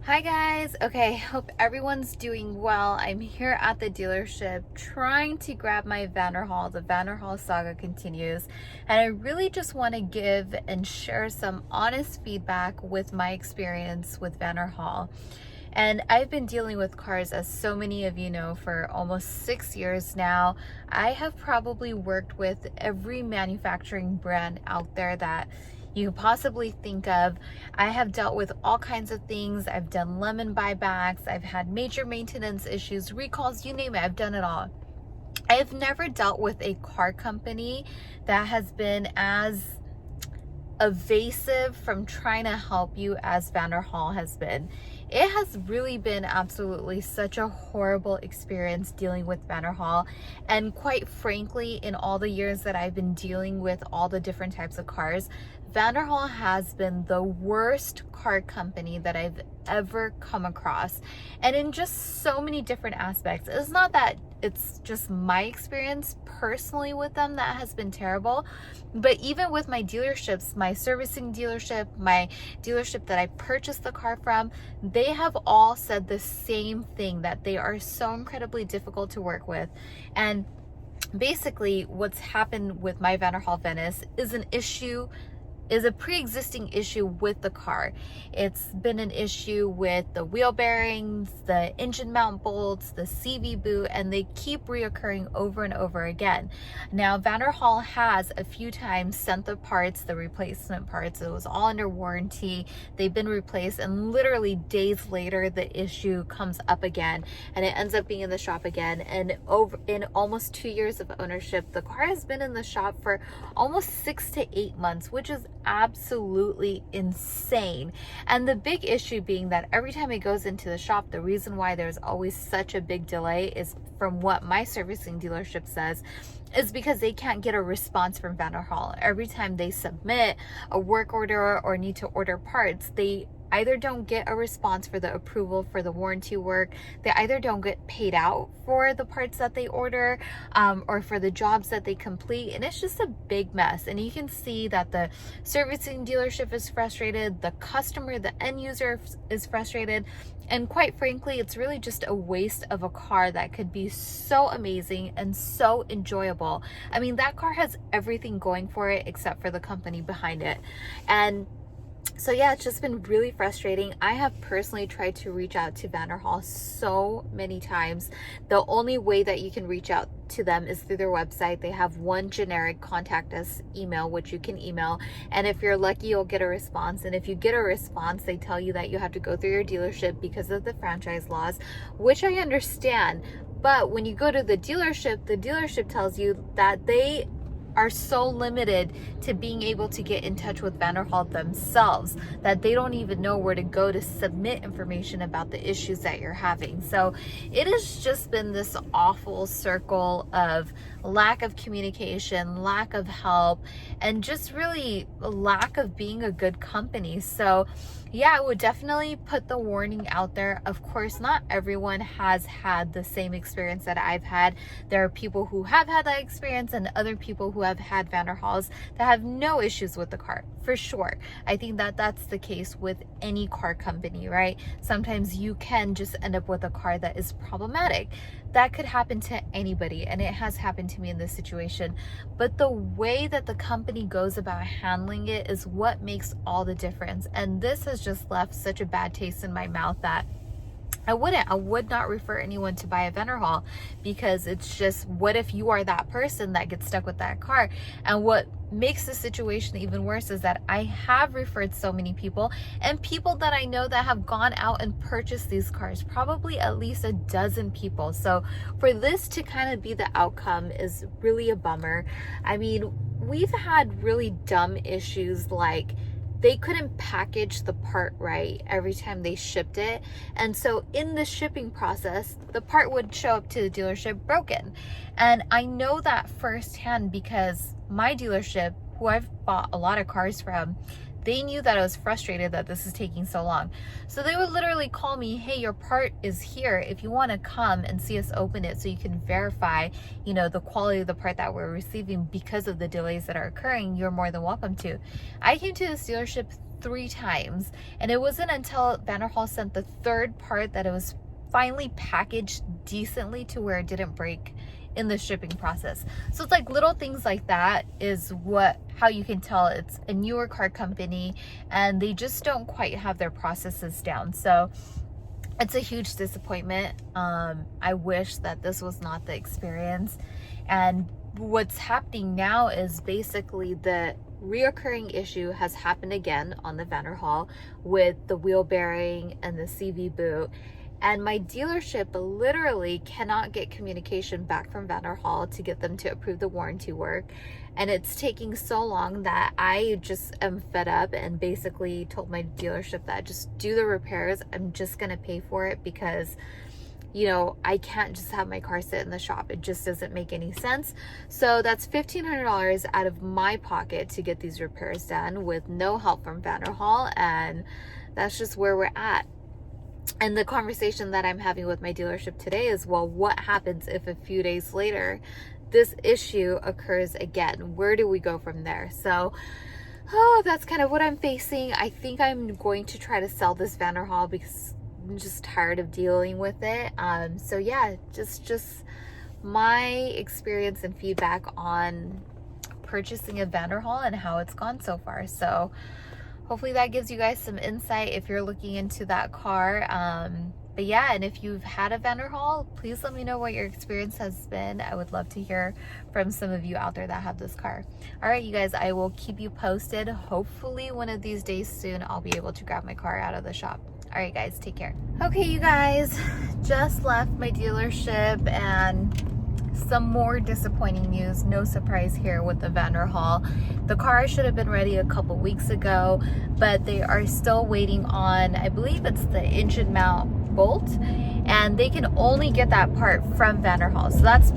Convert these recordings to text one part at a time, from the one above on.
Hi guys. Okay, hope everyone's doing well. I'm here at the dealership trying to grab my Vanderhall. The Vanderhall saga continues, and I really just want to give and share some honest feedback with my experience with Vanderhall. And I've been dealing with cars, as so many of you know, for almost 6 years now. I have probably worked with every manufacturing brand out there that you could possibly think of. I have dealt with all kinds of things. I've done lemon buybacks. I've had major maintenance issues, recalls, you name it. I've done it all. I've never dealt with a car company that has been as evasive from trying to help you as Vanderhall has been. It has really been absolutely such a horrible experience dealing with Vanderhall. And quite frankly, in all the years that I've been dealing with all the different types of cars, Vanderhall has been the worst car company that I've ever come across. And in just so many different aspects. It's not that it's just my experience personally with them that has been terrible, but even with my dealerships, my servicing dealership, my dealership that I purchased the car from, they have all said the same thing, that they are so incredibly difficult to work with. And basically what's happened with my Vanderhall Venice is a pre-existing issue with the car. It's been an issue with the wheel bearings, the engine mount bolts, the CV boot, and they keep reoccurring over and over again. Now, Vanderhall has a few times sent the parts, the replacement parts. It was all under warranty. They've been replaced, and literally days later, the issue comes up again, and it ends up being in the shop again. And in almost 2 years of ownership, the car has been in the shop for almost 6 to 8 months, which is absolutely insane. And the big issue being that every time it goes into the shop, the reason why there's always such a big delay is, from what my servicing dealership says, is because they can't get a response from Vanderhall. Every time they submit a work order or need to order parts, they either don't get a response for the approval for the warranty work, they either don't get paid out for the parts that they order, or for the jobs that they complete, and it's just a big mess. And you can see that the servicing dealership is frustrated, the customer, the end user is frustrated, and quite frankly, it's really just a waste of a car that could be so amazing and so enjoyable. I mean, that car has everything going for it except for the company behind it. And so yeah, it's just been really frustrating. I have personally tried to reach out to Vanderhall so many times. The only way that you can reach out to them is through their website. They have one generic contact us email, which you can email, and if you're lucky, you'll get a response. And if you get a response, they tell you that you have to go through your dealership because of the franchise laws, which I understand. But when you go to the dealership tells you that they are so limited to being able to get in touch with Vanderhall themselves that they don't even know where to go to submit information about the issues that you're having. So it has just been this awful circle of lack of communication, lack of help, and just really a lack of being a good company. So yeah, I would definitely put the warning out there. Of course, not everyone has had the same experience that I've had. There are people who have had that experience and other people who have had Vanderhalls that have no issues with the car, for sure. I think that that's the case with any car company, right? Sometimes you can just end up with a car that is problematic. That could happen to anybody, and it has happened to me in this situation. But the way that the company goes about handling it is what makes all the difference. And this has just left such a bad taste in my mouth that I would not refer anyone to Buy A Vanderhall, because it's just, what if you are that person that gets stuck with that car? And what makes the situation even worse is that I have referred so many people, and people that I know that have gone out and purchased these cars, probably at least a dozen people. So for this to kind of be the outcome is really a bummer. I mean, we've had really dumb issues like they couldn't package the part right every time they shipped it. And so in the shipping process, the part would show up to the dealership broken. And I know that firsthand because my dealership, who I've bought a lot of cars from, they knew that I was frustrated that this is taking so long. So they would literally call me, hey, your part is here. If you want to come and see us open it so you can verify, you know, the quality of the part that we're receiving because of the delays that are occurring, you're more than welcome to. I came to this dealership 3 times, and it wasn't until Vanderhall sent the 3rd part that it was finally packaged decently to where it didn't break in the shipping process. So it's like little things like that is how you can tell it's a newer car company and they just don't quite have their processes down. So it's a huge disappointment. I wish that this was not the experience. And what's happening now is basically the reoccurring issue has happened again on the Vanderhall with the wheel bearing and the CV boot. And my dealership literally cannot get communication back from Vanderhall to get them to approve the warranty work. And it's taking so long that I just am fed up and basically told my dealership that just do the repairs. I'm just gonna pay for it because, you know, I can't just have my car sit in the shop. It just doesn't make any sense. So that's $1,500 out of my pocket to get these repairs done with no help from Vanderhall. And that's just where we're at. And the conversation that I'm having with my dealership today is, well, what happens if a few days later this issue occurs again? Where do we go from there? So, that's kind of what I'm facing. I think I'm going to try to sell this Vanderhall because I'm just tired of dealing with it. So yeah, just my experience and feedback on purchasing a Vanderhall and how it's gone so far. So hopefully that gives you guys some insight if you're looking into that car. But yeah, and if you've had a Vanderhall, please let me know what your experience has been. I would love to hear from some of you out there that have this car. All right, you guys, I will keep you posted. Hopefully one of these days soon, I'll be able to grab my car out of the shop. All right, guys, take care. Okay, you guys, just left my dealership and some more disappointing news. No surprise here with the Vanderhall. The car should have been ready a couple weeks ago, but they are still waiting on, I believe it's the engine mount bolt, and they can only get that part from Vanderhall. So that's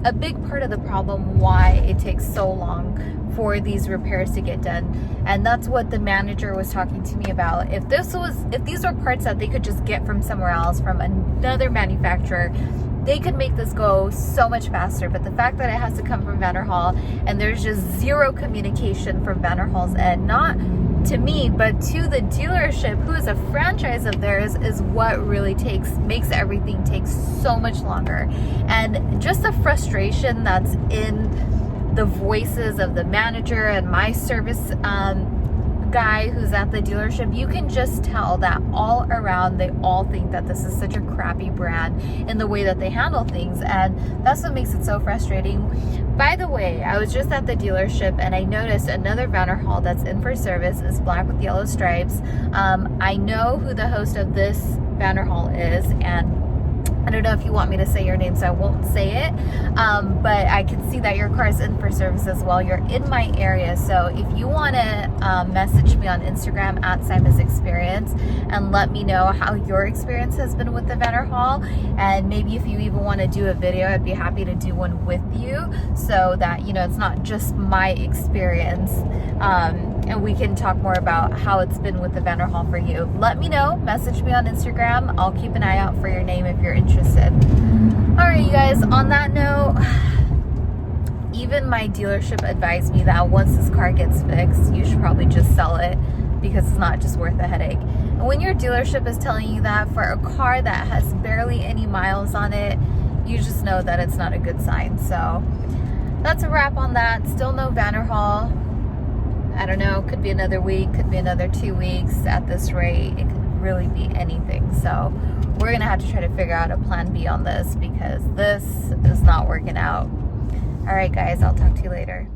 a big part of the problem why it takes so long for these repairs to get done. And that's what the manager was talking to me about. If these were parts that they could just get from somewhere else, from another manufacturer, they could make this go so much faster. But the fact that it has to come from Vanderhall and there's just zero communication from Vanderhall's end, not to me, but to the dealership, who is a franchise of theirs, is what really makes everything take so much longer. And just the frustration that's in the voices of the manager and my service guy who's at the dealership, you can just tell that all around they all think that this is such a crappy brand in the way that they handle things, and that's what makes it so frustrating. By the way, I was just at the dealership and I noticed another Vanderhall that's in for service is black with yellow stripes. I know who the host of this Vanderhall is, and I don't know if you want me to say your name, so I won't say it, but I can see that your car is in for service as well. You're in my area, so if you want to message me on Instagram at Saimah's Experience and let me know how your experience has been with the Vanderhall, and maybe if you even want to do a video, I'd be happy to do one with you so that, you know, it's not just my experience, and we can talk more about how it's been with the Vanderhall for you. Let me know, message me on Instagram. I'll keep an eye out for your name if you're interested. All right, you guys, on that note, even my dealership advised me that once this car gets fixed, you should probably just sell it because it's not just worth the headache. And when your dealership is telling you that for a car that has barely any miles on it, you just know that it's not a good sign. So that's a wrap on that. Still no Vanderhall. I don't know, could be another week, could be another 2 weeks. At this rate, it could really be anything. So we're gonna have to try to figure out a plan B on this because this is not working out. All right, guys, I'll talk to you later.